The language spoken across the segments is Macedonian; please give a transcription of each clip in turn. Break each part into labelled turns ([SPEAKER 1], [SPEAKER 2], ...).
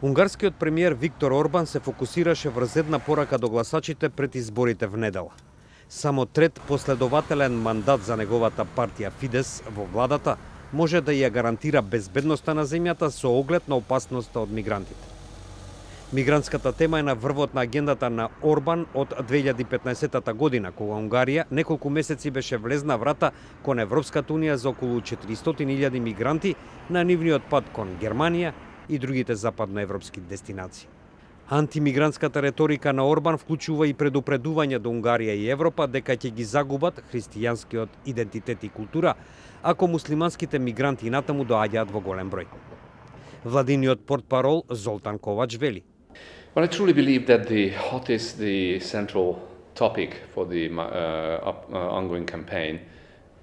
[SPEAKER 1] Унгарскиот премиер Виктор Орбан се фокусираше врз една порака до гласачите пред изборите в недела. Само трет последователен мандат за неговата партија Фидес во владата може да ја гарантира безбедноста на земјата со оглед на опасноста од мигрантите. Мигрантската тема е на врвот на агендата на Орбан од 2015 година, кога Унгарија неколку месеци беше влезна врата кон Европската унија за околу 400.000 мигранти на нивниот пат кон Германија и другите западноевропски дестинации. Антимигрантската реторика на Орбан вклучува и предупредување до Унгарија и Европа дека ќе ги загубат христијанскиот идентитет и култура, ако муслиманските мигранти натаму доаѓаат во голем број. Владиниот портпарол Золтан Ковач вели:
[SPEAKER 2] Well, I truly believe that the central topic for the ongoing campaign,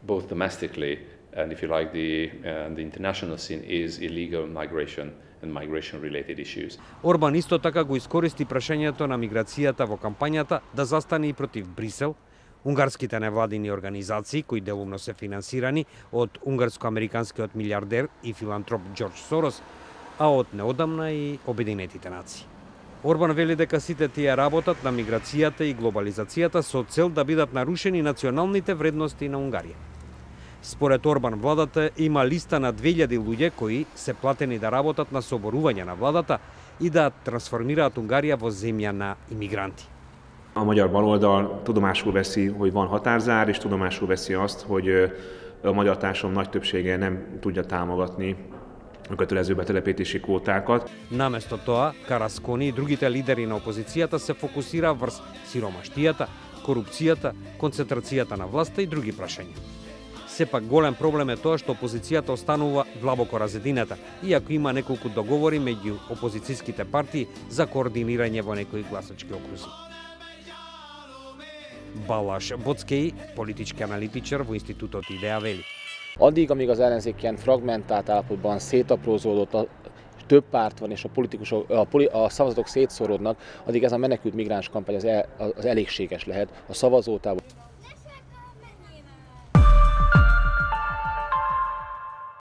[SPEAKER 2] both domestically and, if you like, the international scene, is illegal migration and migration-related issues.
[SPEAKER 1] Орбан исто така го искористи прашањето на миграцијата во кампањата да застане и против Брисел, унгарските невладини организации кои делумно се финансирани од унгарско-американскиот милиардер и филантроп Џорџ Сорос, а од неодамна и Обединетите нации. Орбан вели дека сите тие работат на миграцијата и глобализацијата со цел да бидат нарушени националните вредности на Унгарија. Според Орбан, владата има листа на 2000 луѓе кои се платени да работат на соборување на владата и да трансформираат Унгарија во земја на имигранти.
[SPEAKER 3] A magyar baloldal tudomásul veszi, hogy van határzár, és tudomásul veszi azt, hogy a magyar társadalom nagy többsége nem tudja támogatni a kötelező betelepítési kvótákat.
[SPEAKER 1] Наместо тоа, Караскони и другите лидери на опозицијата се фокусира врз сиромаштијата, корупцијата, концентрацијата на власта и други прашања. Сепак голем проблем е тоа што опозицијата останува длабоко разединета, иако има неколку договори меѓу опозицијските партии за координирање во некои гласачки окрузи. Balázs Bockei, politikai analitičar во Institútot Idea veli:
[SPEAKER 4] Addig, amíg az ellenzék ilyen fragmentált állapotban szétaprózódott, több párt van és a szavazatok szétszóródnak, addig ez a menekült migráns kampány az elégséges lehet a szavazótábor.